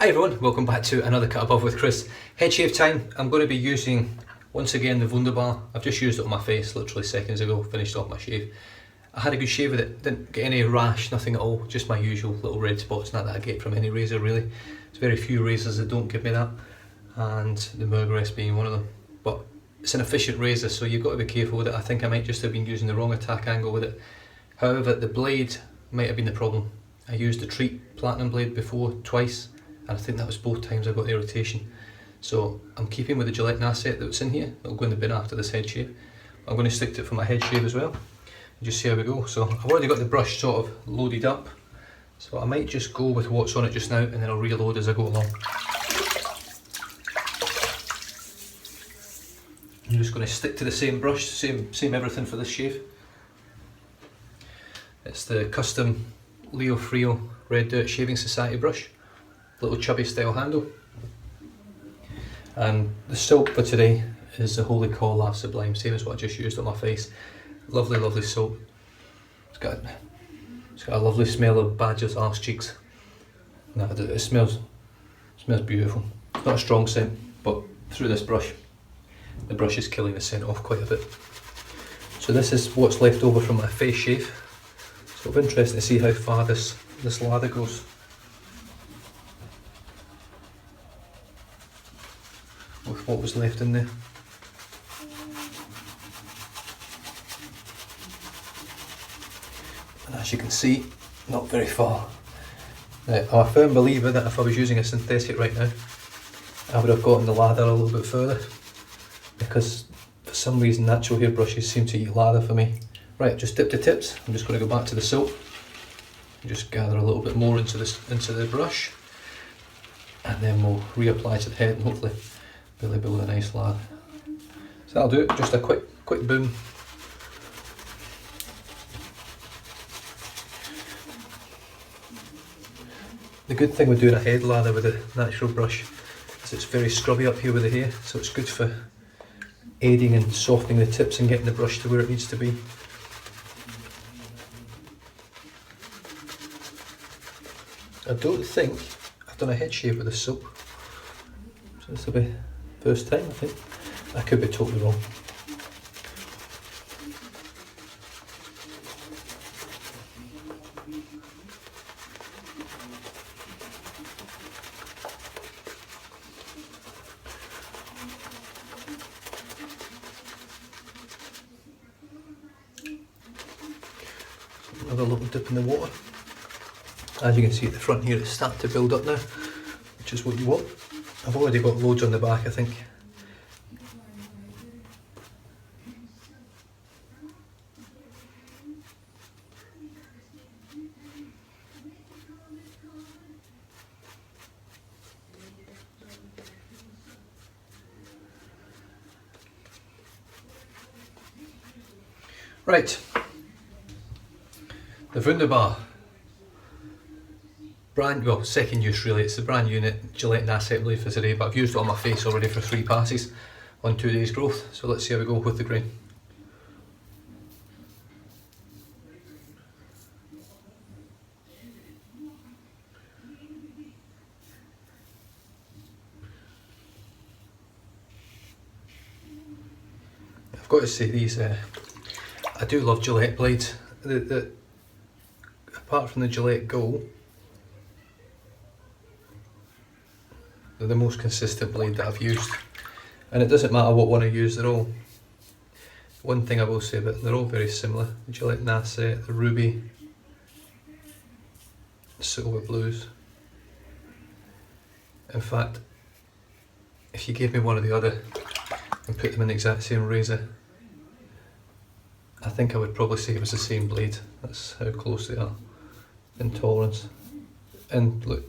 Hi everyone, welcome back to another Cut Above with Chris. Head shave time. I'm going to be using, once again, the Wunderbar. I've just used it on my face literally seconds ago, finished off my shave. I had a good shave with it, didn't get any rash, nothing at all, just my usual little red spots, not that I get from any razor really. There's very few razors that don't give me that, and the Murgress being one of them. But it's an efficient razor, so you've got to be careful with it. I think I might just have been using the wrong attack angle with it. However, the blade might have been the problem. I used the Treat Platinum blade before, twice, and I think that was both times I got the irritation. So I'm keeping with the Gillette Nasset that's in here. It'll go in the bin after this head shave. I'm going to stick to it for my head shave as well, and just see how we go. So I've already got the brush sort of loaded up, so I might just go with what's on it just now, and then I'll reload as I go along. I'm just going to stick to the same brush, same everything for this shave. It's the custom Frilot Red Dirt Shaving Society brush, little chubby style handle. And the soap for today is the Holy Laugh Sublime, same as what I just used on my face. Lovely, lovely soap. It's got a lovely smell of badger's arse cheeks. No, it smells beautiful. It's not a strong scent, but through this brush, the brush is killing the scent off quite a bit. So this is what's left over from my face shave. So it'll be interesting to see how far this lather goes. With what was left in there. And as you can see, not very far. Now, I'm a firm believer that if I was using a synthetic right now, I would have gotten the lather a little bit further, because for some reason natural hair brushes seem to eat lather for me. Right, just dip the tips. I'm just going to go back to the soap and just gather a little bit more into the brush, and then we'll reapply to the head and hopefully build a nice lather. So that'll do it. Just a quick boom. The good thing with doing a head lather with a natural brush is it's very scrubby up here with the hair, so it's good for aiding and softening the tips and getting the brush to where it needs to be. I don't think I've done a head shave with this soap, so this will be first time, I think. I could be totally wrong. Another little dip in the water. As you can see at the front here, it's starting to build up now, which is what you want. I've already got loads on the back, I think. Right, the Wunderbar. Second use really. It's the brand new Gillette Nasset blade for today, but I've used it on my face already for 3 passes on 2 days growth. So let's see how we go with the grain. I've got to say these, I do love Gillette blades. Apart from the Gillette Go, they're the most consistent blade that I've used, and it doesn't matter what one I use, they're all, one thing I will say, but they're all very similar. The Gillette Nasset, the Ruby, the Silver Blues. In fact, if you gave me one or the other and put them in the exact same razor, I think I would probably say it was the same blade. That's how close they are in tolerance. And look,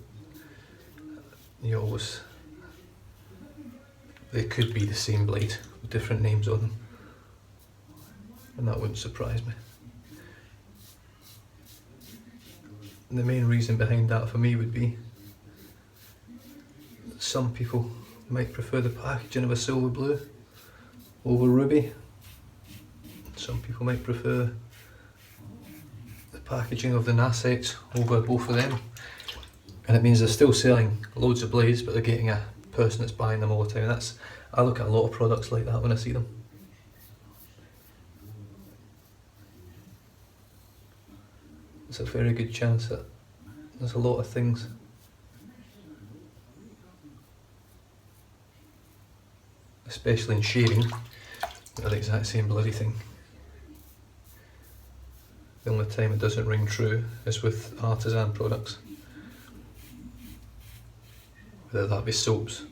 they could be the same blade with different names on them, and that wouldn't surprise me. And the main reason behind that for me would be that some people might prefer the packaging of a Silver Blue over Ruby. Some people might prefer the packaging of the Nassets over both of them. And it means they're still selling loads of blades, but they're getting a person that's buying them all the time. And I look at a lot of products like that when I see them. It's a very good chance that there's a lot of things especially in shaving, they're the exact same bloody thing. The only time it doesn't ring true is with artisan products. Whether that be soaps,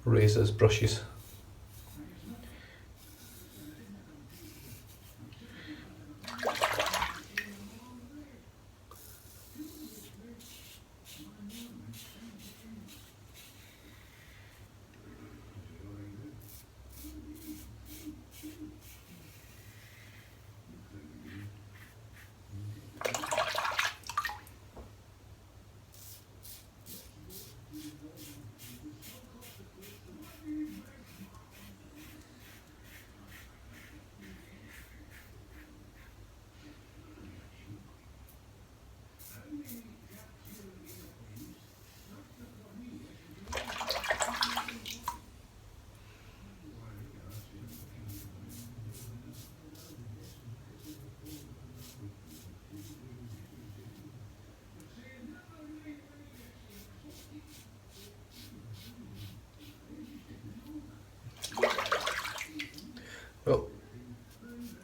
razors, brushes. Well,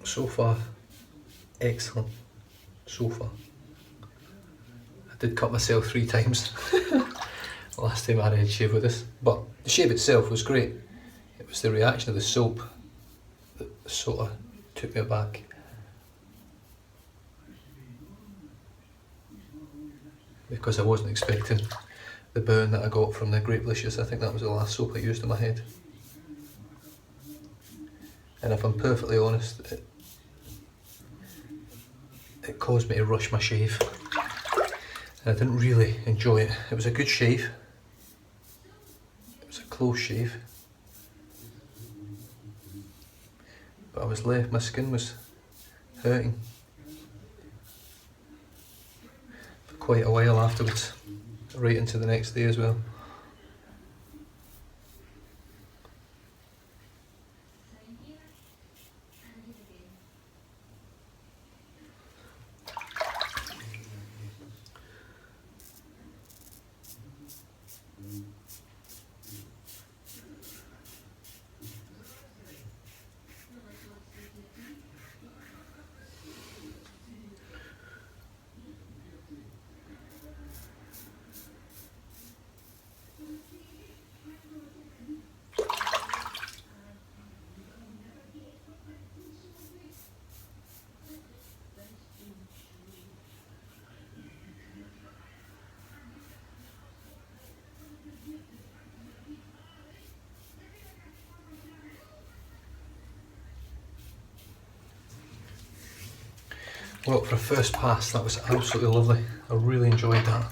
so far, excellent. So far. I did cut myself 3 times last time I had a head shave with this, but the shave itself was great. It was the reaction of the soap that sort of took me aback. Because I wasn't expecting the burn that I got from the Grapelicious. I think that was the last soap I used on my head. And if I'm perfectly honest, it caused me to rush my shave. And I didn't really enjoy it. It was a good shave. It was a close shave. But I was left, my skin was hurting for quite a while afterwards, right into the next day as well. Well, for a first pass, that was absolutely lovely. I really enjoyed that.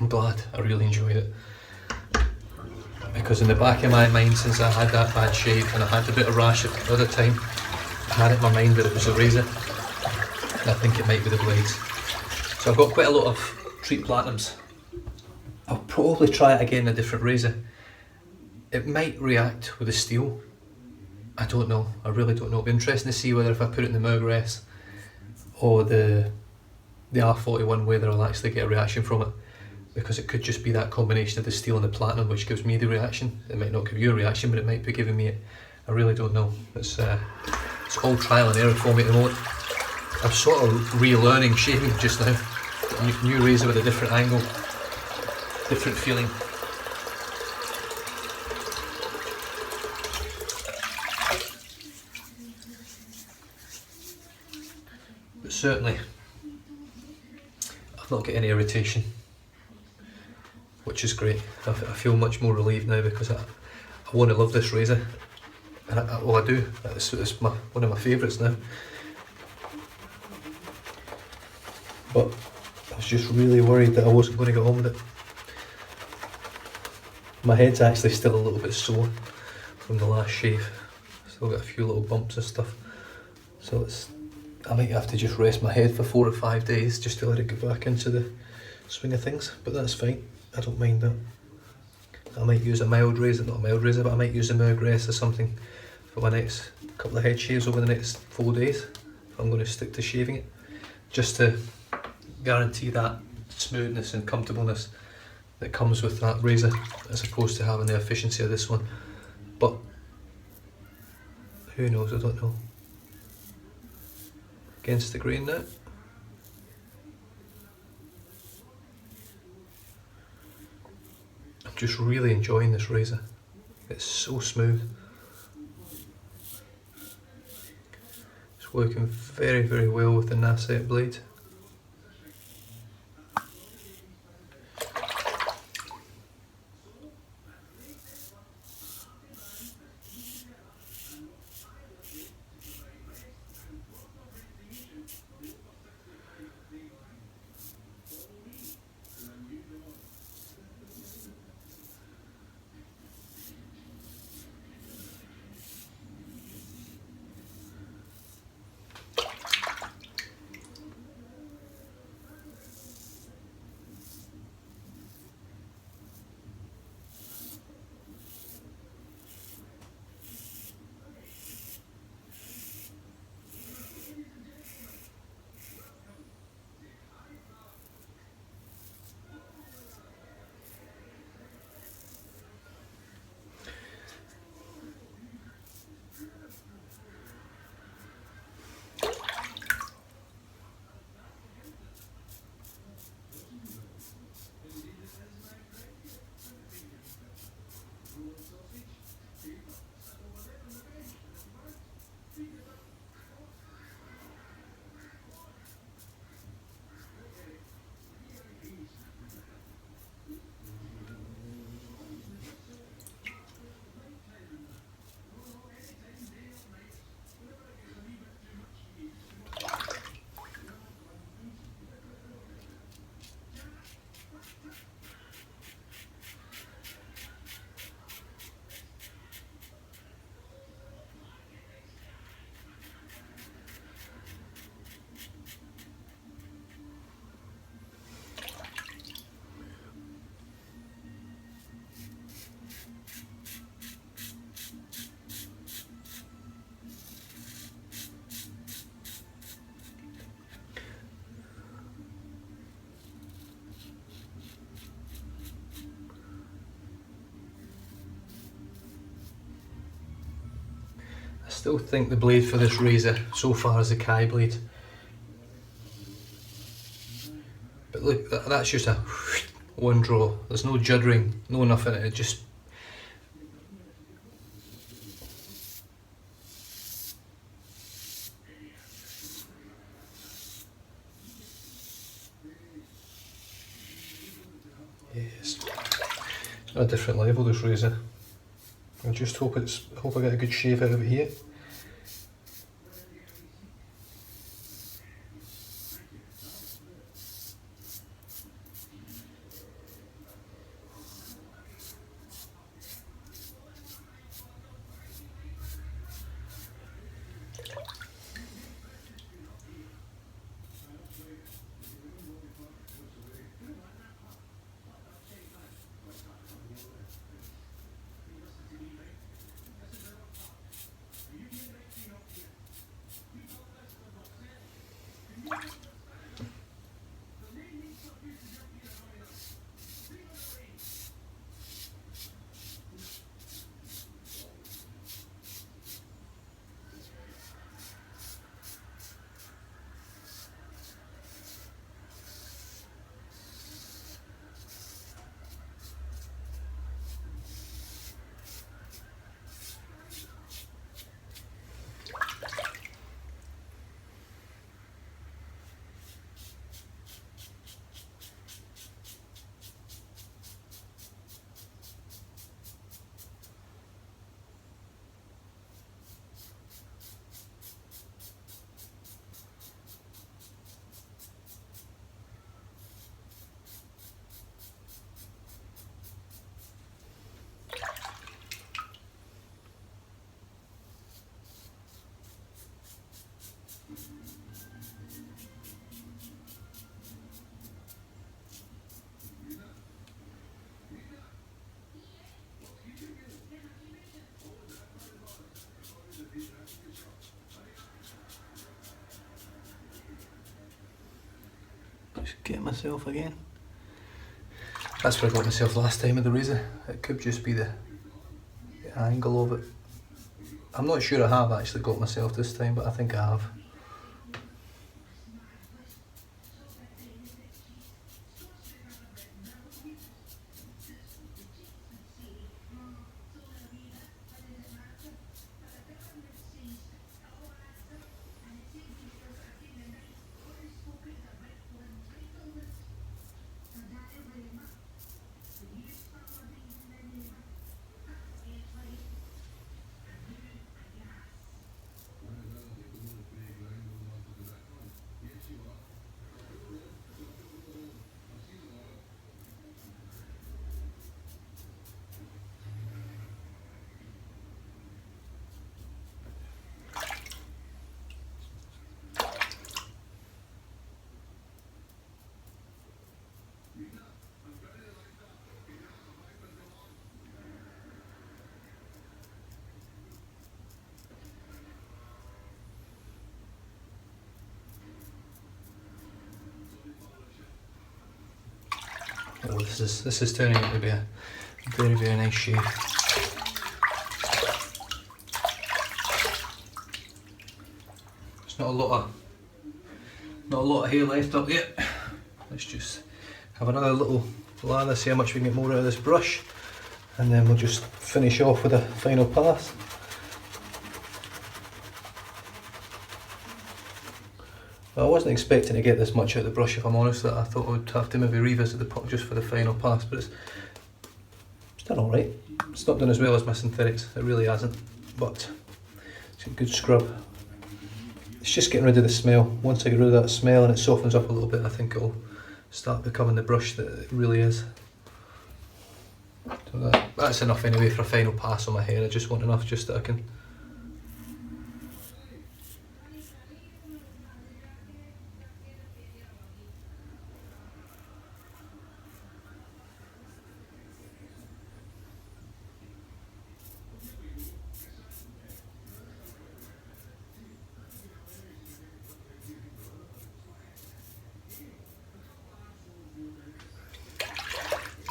I'm glad I really enjoyed it. Because in the back of my mind, since I had that bad shave and I had a bit of rash at the other time, I had it in my mind that it was the razor. And I think it might be the blades. So I've got quite a lot of Treat Platinums. I'll probably try it again with a different razor. It might react with the steel. I don't know. I really don't know. It'll be interesting to see whether if I put it in the Murgress or the R41, whether I'll actually get a reaction from it, because it could just be that combination of the steel and the platinum which gives me the reaction. It might not give you a reaction, but it might be giving me it. I really don't know. It's all trial and error for me at the moment. I'm sort of relearning shaving just now. New razor with a different angle, different feeling. But certainly, I've not got any irritation, which is great. I feel much more relieved now because I want to love this razor, and well I do. It's one of my favourites now. But I was just really worried that I wasn't going to get on with it. My head's actually still a little bit sore from the last shave. Still got a few little bumps and stuff. So I might have to just rest my head for 4 or 5 days just to let it get back into the swing of things, but that's fine. I don't mind that. I might use a mild razor, not a mild razor, but I might use a Mergress or something for my next couple of head shaves over the next 4 days. If I'm going to stick to shaving it, just to guarantee that smoothness and comfortableness that comes with that razor, as opposed to having the efficiency of this one. But who knows, I don't know. Against the grain now. I'm just really enjoying this razor. It's so smooth. It's working very, very well with the Nasset blade. I still think the blade for this razor so far is the Kai blade. But look, that's just a one draw. There's no juddering, no nothing. It just... Yes. A different level, this razor. I just hope I get a good shave out of it here. Just get myself again. That's where I got myself last time with the razor. It could just be the angle of it. I'm not sure I have actually got myself this time, but I think I have. Oh, this is turning out to be a very, very nice shave. There's not a lot of hair left up yet. Let's just have another little lather, see how much we can get more out of this brush, and then we'll just finish off with a final pass. I wasn't expecting to get this much out of the brush, if I'm honest. I thought I would have to maybe revisit the pot just for the final pass, but it's done alright. It's not done as well as my synthetics, it really hasn't, but it's a good scrub. It's just getting rid of the smell. Once I get rid of that smell and it softens up a little bit, I think it'll start becoming the brush that it really is. So that's enough anyway for a final pass on my hair. I just want enough just that I can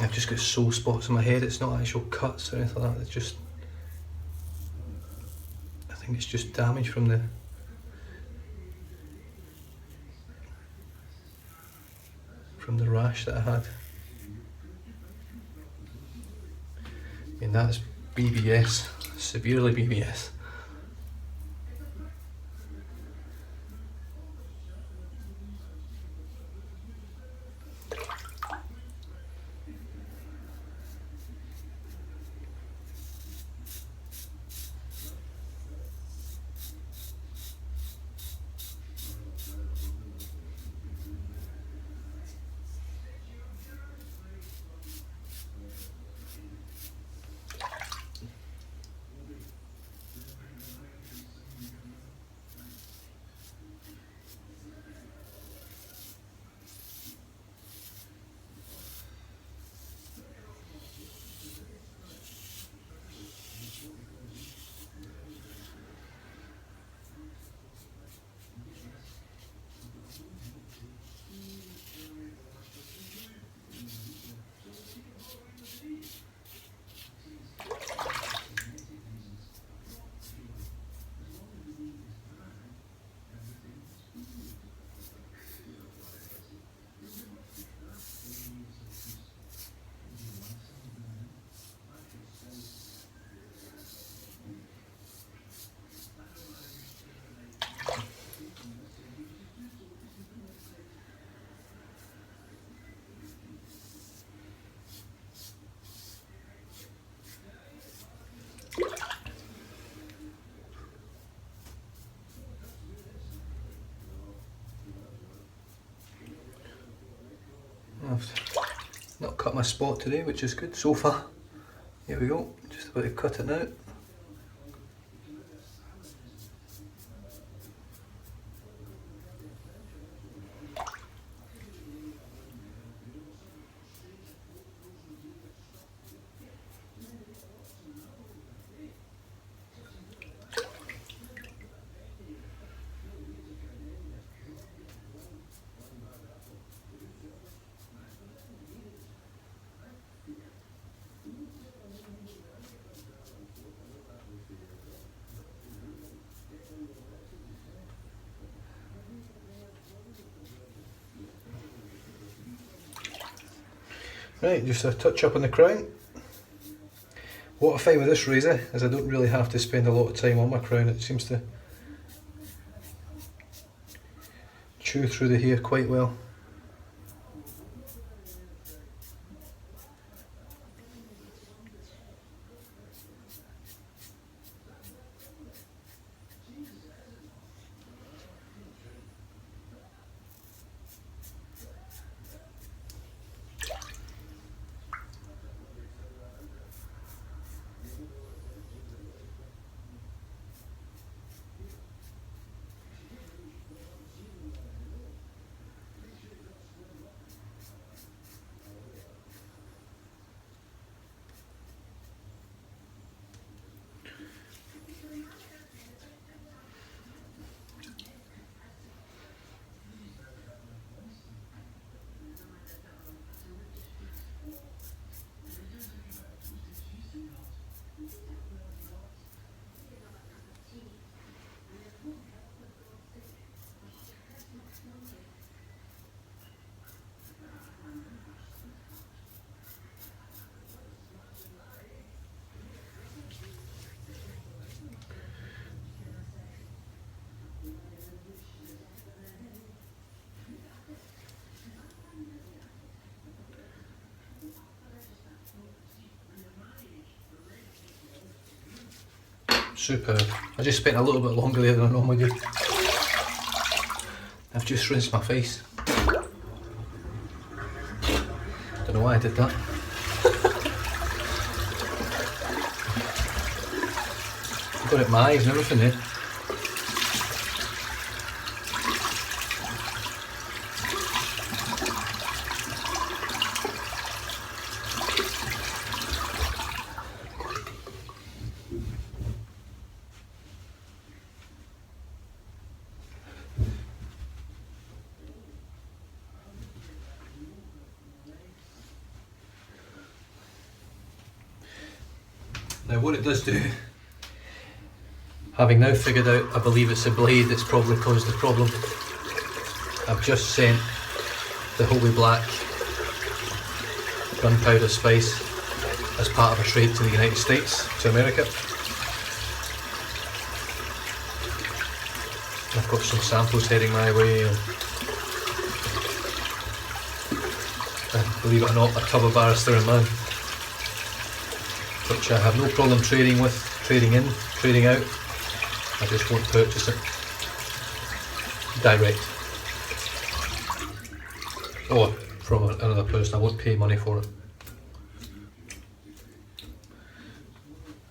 I've just got sore spots on my head. It's not actual cuts or anything like that. It's just, I think it's just damage from the rash that I had. I mean, that's BBS, severely BBS. I've not cut my spot today, which is good so far. Here we go, just about to cut it now. Right, just a touch up on the crown. What I find with this razor is I don't really have to spend a lot of time on my crown. It seems to chew through the hair quite well. Superb. I just spent a little bit longer there than I normally do. I've just rinsed my face. Don't know why I did that. I've got it in my eyes and everything there. Now what it does do, having now figured out I believe it's a blade that's probably caused the problem, I've just sent the Holy Black gunpowder spice as part of a trade to the United States, to America. I've got some samples heading my way, and believe it or not, a tub of barrister in man, which I have no problem trading with, trading in, trading out. I just won't purchase it direct. Or from another person, I won't pay money for it.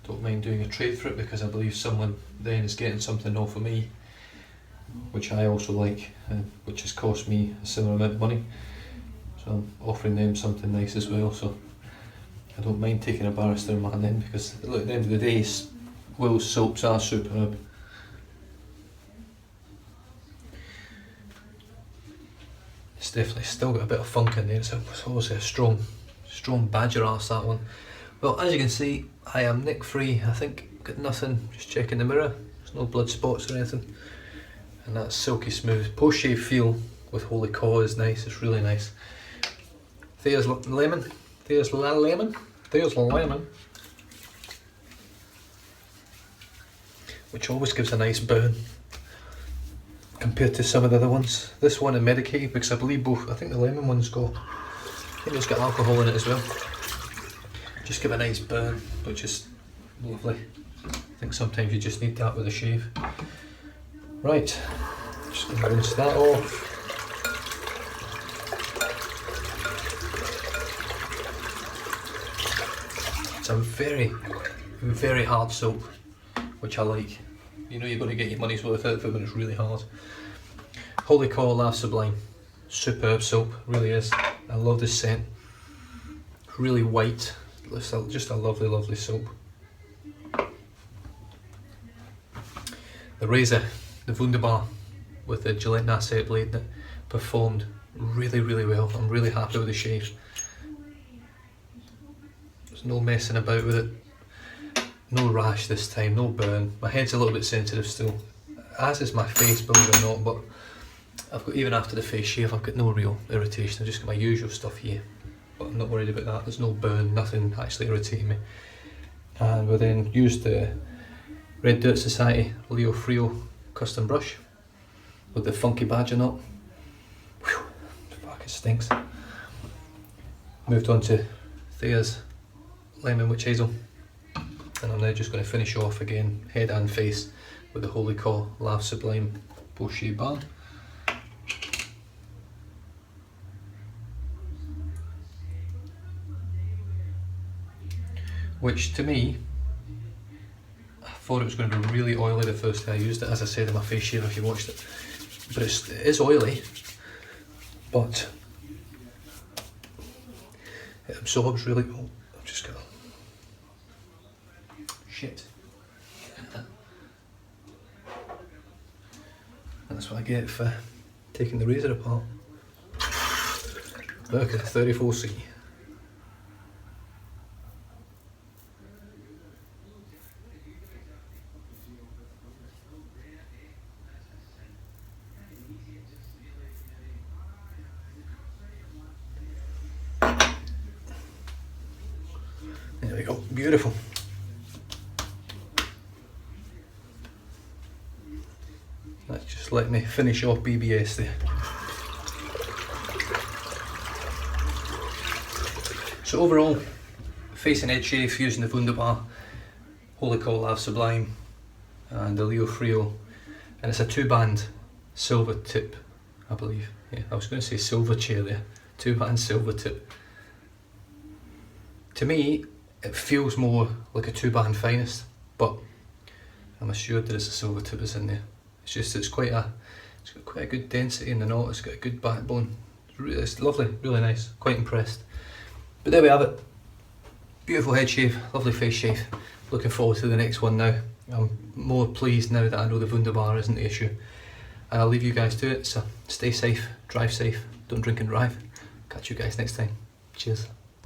Don't mind doing a trade for it because I believe someone then is getting something off of me, which I also like, which has cost me a similar amount of money. So I'm offering them something nice as well. So I don't mind taking a barrister man then, because look, at the end of the day, Will's soaps are superb. It's definitely still got a bit of funk in there. It's obviously a strong badger arse, that one. Well, as you can see, I am nick free. I think got nothing, just checking the mirror. There's no blood spots or anything. And that silky smooth post shave feel with Holy Caw is nice, it's really nice. There's lemon. There's lemon, which always gives a nice burn compared to some of the other ones. This one and Medicaid, because I believe both, I think the lemon one's got, I think it's got alcohol in it as well. Just give a nice burn, which is lovely. I think sometimes you just need that with a shave. Right, just going to rinse that off. It's a very hard soap, which I like. You know you're going to get your money's worth out of it when it's really hard. Holy Caw Sublime. Superb soap, really is. I love this scent. Really white. Just a lovely soap. The razor, the Wunderbar, with the Gillette Nacette blade, that performed really well. I'm really happy with the shave. There's no messing about with it. No rash this time, no burn. My head's a little bit sensitive still, as is my face, believe it or not, but I've got, even after the face shave, I've got no real irritation. I've just got my usual stuff here. but I'm not worried about that. There's no burn, nothing actually irritating me. And we'll then use the Red Dirt Society Leo Frilot custom brush with the funky badge on it. Whew, fuck, it stinks. Moved on to Thea's Lemon Witch Hazel, and I'm now just going to finish off again, head and face, with the Holy Call Lave Sublime Boucher Balm. Which to me, I thought it was going to be really oily the first time I used it, as I said in my face shave if you watched it. But it is oily, but it absorbs really well. I've just got shit. And that's what I get for taking the razor apart. Look at 34C. There we go, beautiful. Let's just let me finish off BBS there. So overall, face and head shave using the Wunderbar, Holy Call Lave Sublime and the Leo Frilot, and it's a 2-band Silvertip, I believe. Yeah, I was going to say silver chair there. 2-band Silvertip. To me, it feels more like a 2-band Finest, but I'm assured there is a Silvertip is in there. It's just it's got quite a good density in the knot. It's got a good backbone. It's lovely, really nice. Quite impressed. But there we have it. Beautiful head shave, lovely face shave. Looking forward to the next one now. I'm more pleased now that I know the Wunderbar isn't the issue. And I'll leave you guys to it. So stay safe, drive safe, don't drink and drive. Catch you guys next time. Cheers.